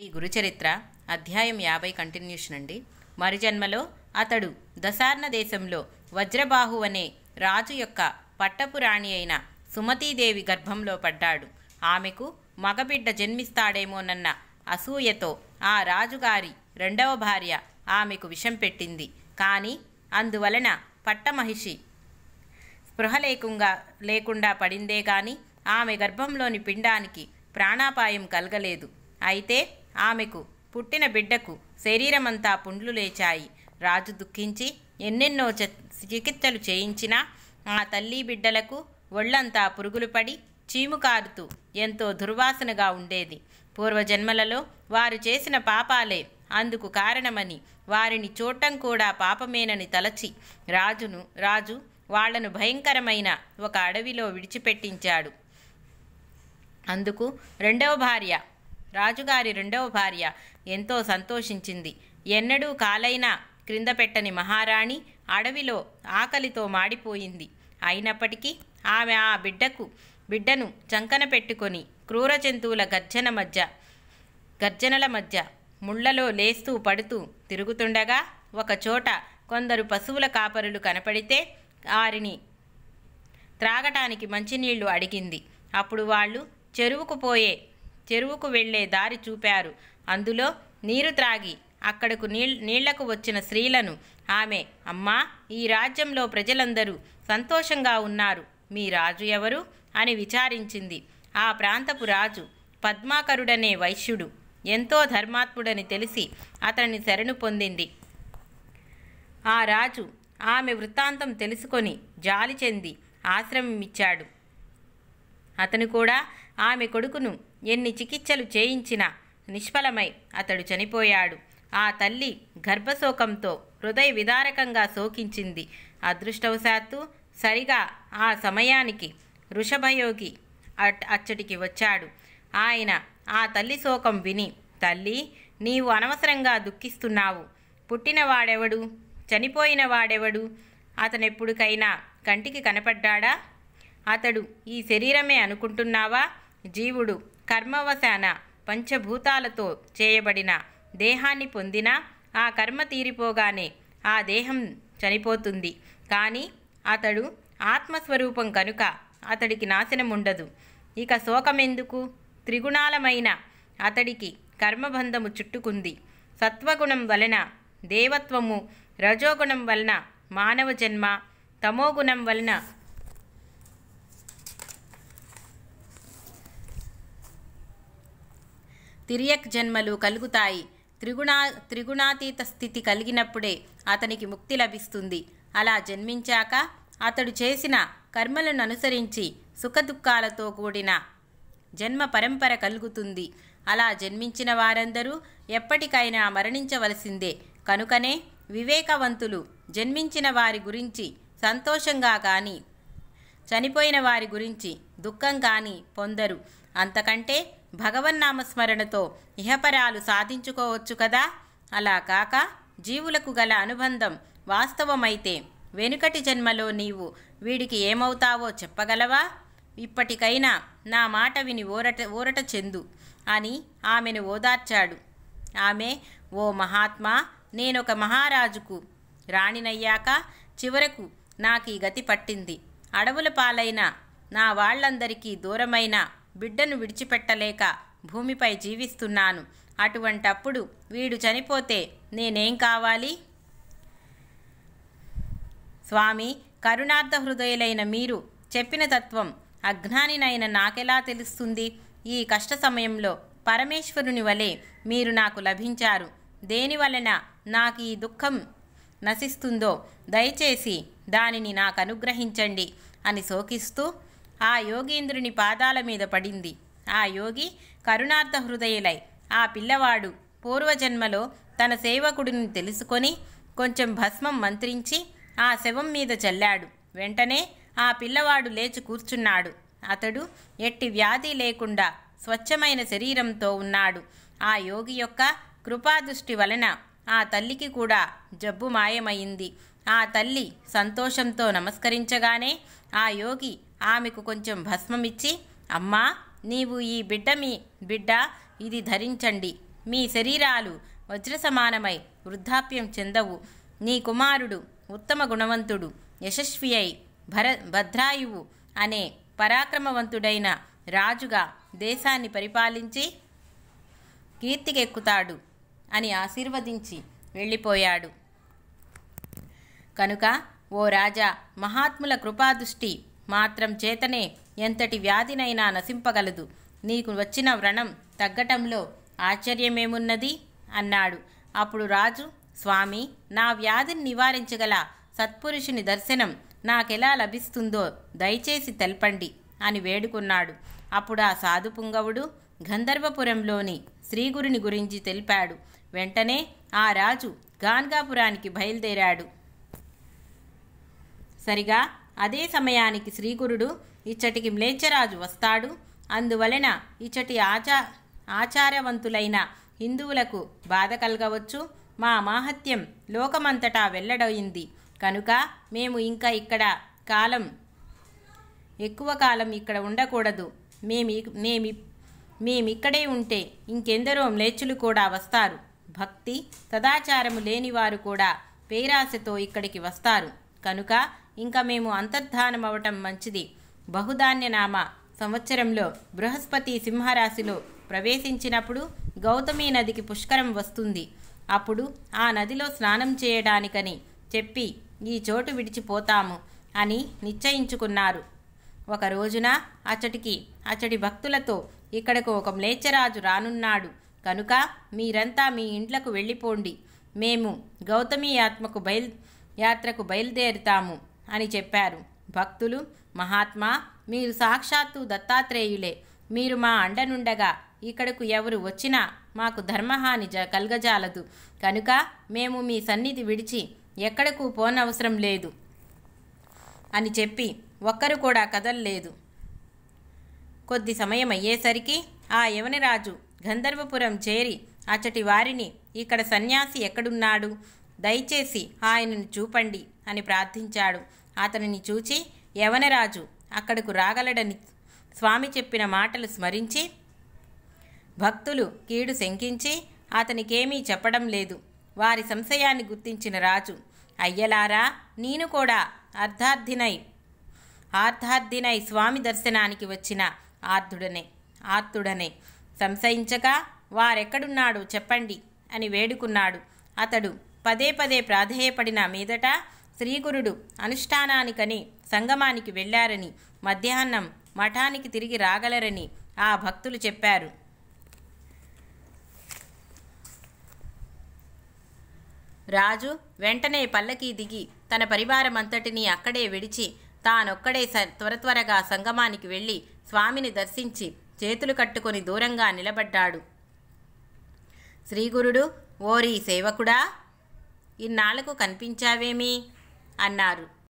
ఈ గురుచరిత్ర అధ్యాయం 50 కంటిన్యూషన్ అండి. మరుజన్మలో అతడు దశార్ణ దేశంలో వజ్రబాహు అనే రాజు యొక్క పట్టపు రాణి అయిన సుమతీదేవి గర్భంలో పడ్డాడు. ఆమెకు మగబిడ్డ జన్మిస్తాడేమోనన్న అసూయతో ఆ రాజుగారి రెండవ భార్య ఆమెకు విషం పెట్టింది. కానీ అందువలన పట్టమహిషి స్పృహ లేకుండా పడిందే గాని ఆమె గర్భంలోని పిండానికి ప్రాణాపాయం కలగలేదు. అయితే ఆమెకు పుట్టిన బిడ్డకు శరీరమంతా పుండ్లు లేచాయి. రాజు దుఃఖించి ఎన్నెన్నో చికిత్సలు చేయించినా ఆ తల్లి బిడ్డలకు ఒళ్లంతా పురుగులు పడి చీము కారుతూ ఎంతో దుర్వాసనగా ఉండేది. పూర్వజన్మలలో వారు చేసిన పాపాలే అందుకు కారణమని వారిని చూడటం కూడా పాపమేనని తలచి రాజు వాళ్లను భయంకరమైన ఒక అడవిలో విడిచిపెట్టించాడు. అందుకు రాజుగారి రెండవ భార్య ఎంతో సంతోషించింది. ఎన్నడూ కాలైనా క్రింద పెట్టని మహారాణి అడవిలో ఆకలితో మాడిపోయింది. అయినప్పటికీ ఆమె ఆ బిడ్డను చంకన పెట్టుకొని క్రూర జంతువుల గర్జనల మధ్య ముళ్లలో లేస్తూ పడుతూ తిరుగుతుండగా ఒకచోట కొందరు పశువుల కాపరులు కనపడితే వారిని త్రాగటానికి మంచినీళ్లు అడిగింది. అప్పుడు వాళ్ళు చెరువుకు వెళ్లే దారి చూపారు. అందులో నీరు త్రాగి అక్కడకు నీళ్లకు వచ్చిన స్త్రీలను ఆమె, అమ్మా, ఈ రాజ్యంలో ప్రజలందరూ సంతోషంగా ఉన్నారు, మీ రాజు ఎవరు అని విచారించింది. ఆ ప్రాంతపు రాజు పద్మాకరుడనే వైశ్యుడు, ఎంతో ధర్మాత్ముడని తెలిసి అతన్ని శరణు పొందింది. ఆ రాజు ఆమె వృత్తాంతం తెలుసుకొని జాలి చెంది ఆశ్రమం ఇచ్చాడు. అతను కూడా ఆమె కొడుకును ఎన్ని చికిత్సలు చేయించినా నిష్ఫలమై అతడు చనిపోయాడు. ఆ తల్లి గర్భశోకంతో హృదయ విదారకంగా శోకించింది. అదృష్టవశాత్తు సరిగా ఆ సమయానికి వృషభయోగి అచ్చటికి వచ్చాడు. ఆయన ఆ తల్లి శోకం విని, తల్లి, నీవు అనవసరంగా దుఃఖిస్తున్నావు. పుట్టినవాడెవడు, చనిపోయిన వాడెవడు, అతనెప్పుడుకైనా కంటికి కనపడ్డాడా? అతడు ఈ శరీరమే అనుకుంటున్నావా? జీవుడు కర్మవశాన పంచభూతాలతో చేయబడిన దేహాన్ని పొందినా ఆ కర్మ తీరిపోగానే ఆ దేహం చనిపోతుంది. కానీ అతడు ఆత్మస్వరూపం కనుక అతడికి నాశనం ఉండదు. ఇక శోకమెందుకు? త్రిగుణాలమైన అతడికి కర్మబంధము చుట్టుకుంది. సత్వగుణం వలన దేవత్వము, రజోగుణం వలన మానవ జన్మ, తమోగుణం వలన తిర్యక్ జన్మలు కలుగుతాయి. త్రిగుణాతీత స్థితి కలిగినప్పుడే అతనికి ముక్తి లభిస్తుంది. అలా జన్మించాక అతడు చేసిన కర్మలను అనుసరించి సుఖదుఖాలతో కూడిన జన్మ పరంపర కలుగుతుంది. అలా జన్మించిన వారందరూ ఎప్పటికైనా మరణించవలసిందే. కనుకనే వివేకవంతులు జన్మించిన వారి గురించి సంతోషంగా కానీ చనిపోయిన వారి గురించి దుఃఖం కానీ పొందరు. అంతకంటే భగవన్నామస్మరణతో ఇహపరాలు సాధించుకోవచ్చు కదా. అలా కాక జీవులకు గల అనుబంధం వాస్తవమైతే వెనుకటి జన్మలో నీవు వీడికి ఏమవుతావో చెప్పగలవా? ఇప్పటికైనా నా మాట విని ఊరట చెందు అని ఆమెను ఓదార్చాడు. ఆమె, ఓ మహాత్మా, నేనొక మహారాజుకు రాణినయ్యాక చివరకు నాకు ఈ గతి పట్టింది. అడవుల పాలైన నా వాళ్లందరికీ దూరమైన బిడ్డను విడిచిపెట్టలేక భూమిపై జీవిస్తున్నాను. అటువంటప్పుడు వీడు చనిపోతే నేనేం కావాలి? స్వామి, కరుణార్థ హృదయులైన మీరు చెప్పిన తత్వం అజ్ఞానినైన నాకెలా తెలుస్తుంది? ఈ కష్ట సమయంలో పరమేశ్వరుని వలె మీరు నాకు లభించారు. దేనివలన నాకు ఈ దుఃఖం నశిస్తుందో దయచేసి దానిని నాకు అనుగ్రహించండి అని శోకిస్తూ ఆ యోగీంద్రుని పాదాల మీద పడింది. ఆ యోగి కరుణార్థ హృదయులై ఆ పిల్లవాడు పూర్వజన్మలో తన సేవకుడిని తెలుసుకొని కొంచెం భస్మం మంత్రించి ఆ శవం మీద చల్లాడు. వెంటనే ఆ పిల్లవాడు లేచి కూర్చున్నాడు. అతడు ఎట్టి వ్యాధి లేకుండా స్వచ్ఛమైన శరీరంతో ఉన్నాడు. ఆ యోగి యొక్క కృపాదృష్టి వలన ఆ తల్లికి కూడా జబ్బు మాయమైంది. ఆ తల్లి సంతోషంతో నమస్కరించగానే ఆ యోగి ఆమెకు కొంచెం భస్మమిచ్చి, అమ్మా, నీవు ఈ బిడ్డ ఇది ధరించండి. మీ శరీరాలు వజ్ర సమానమై వృద్ధాప్యం చెందవు. నీ కుమారుడు ఉత్తమ గుణవంతుడు, యశస్వి అయి భద్రాయువు అనే పరాక్రమవంతుడైన రాజుగా దేశాన్ని పరిపాలించి కీర్తికెక్కుతాడు అని ఆశీర్వదించి వెళ్ళిపోయాడు. కనుక ఓ రాజా, మహాత్ముల కృపాదృష్టి మాత్రం చేతనే ఎంతటి వ్యాధినైనా నశింపగలదు. నీకు వచ్చిన వ్రణం తగ్గటంలో ఆశ్చర్యమేమున్నది అన్నాడు. అప్పుడు రాజు, స్వామి, నా వ్యాధిని నివారించగల సత్పురుషుని దర్శనం నాకెలా లభిస్తుందో దయచేసి తెల్పండి అని వేడుకున్నాడు. అప్పుడు ఆ సాధు పుంగవుడు గంధర్వపురంలోని శ్రీగురుని గురించి తెలిపాడు. వెంటనే ఆ రాజు గాన్గాపురానికి బయలుదేరాడు. సరిగా అదే సమయానికి శ్రీగురుడు, ఇచ్చటికి మ్లేచ్ఛరాజు వస్తాడు, అందువలన ఇచ్చటి ఆచారవంతులైన హిందువులకు బాధ కలగవచ్చు. మా మాహత్యం లోకమంతటా వెల్లడయింది కనుక మేము ఇంకా ఎక్కువ కాలం ఇక్కడ ఉండకూడదు. మేమిక్కడే ఉంటే ఇంకెందరో మ్లేచ్చులు కూడా వస్తారు. భక్తి సదాచారము లేనివారు కూడా పేరాశతో ఇక్కడికి వస్తారు. కనుక ఇంకా మేము అంతర్ధానమవటం మంచిది. బహుధాన్యనామ సంవత్సరంలో బృహస్పతి సింహరాశిలో ప్రవేశించినప్పుడు గౌతమి నదికి పుష్కరం వస్తుంది. అప్పుడు ఆ నదిలో స్నానం చేయడానికని చెప్పి ఈ చోటు విడిచిపోతాము అని నిశ్చయించుకున్నారు. ఒక రోజున అచ్చటి భక్తులతో ఇక్కడకు ఒక మ్లేచ్ఛరాజు రానున్నాడు కనుక మీరంతా మీ ఇంట్లకు వెళ్ళిపోండి. మేము గౌతమి యాత్రకు బయలుదేరుతాము అని చెప్పారు. భక్తులు, మహాత్మా, మీరు సాక్షాత్తు దత్తాత్రేయులే. మీరు మా అండనుండగా ఇక్కడకు ఎవరు వచ్చినా మాకు ధర్మహాని కలగజాలదు. కనుక మేము మీ సన్నిధి విడిచి ఎక్కడకు పోనవసరం లేదు అని చెప్పి ఒక్కరు కూడా కదల్లేదు. కొద్ది సమయం అయ్యేసరికి ఆ యవనరాజు గంధర్వపురం చేరి అచ్చటి వారిని, ఇక్కడ సన్యాసి ఎక్కడున్నాడు, దయచేసి ఆయనను చూపండి అని ప్రార్థించాడు. అతనిని చూచి యవనరాజు అక్కడకు రాగలడని స్వామి చెప్పిన మాటలు స్మరించి భక్తులు కీడు శంకించి అతనికేమీ చెప్పడం లేదు. వారి సంశయాన్ని గుర్తించిన రాజు, అయ్యలారా, నేను కూడా ఆర్ధార్థినై స్వామి దర్శనానికి వచ్చిన ఆర్తుడనే. సంశయించక వారెక్కడున్నాడో చెప్పండి అని వేడుకున్నాడు. అతడు పదే పదే ప్రాధేయపడిన మీదట శ్రీగురుడు అనుష్ఠానానికని సంగమానికి వెళ్ళారని, మధ్యాహ్నం మఠానికి తిరిగి రాగలరని ఆ భక్తులు చెప్పారు. రాజు వెంటనే పల్లకీ దిగి తన పరివారమంతటినీ అక్కడే విడిచి తానొక్కడే త్వరగా సంగమానికి వెళ్ళి స్వామిని దర్శించి చేతులు కట్టుకొని దూరంగా నిలబడ్డాడు. శ్రీగురుడు, ఓరి సేవకుడా, ఇన్నాళ్లకు కనిపించావేమి అన్నారు.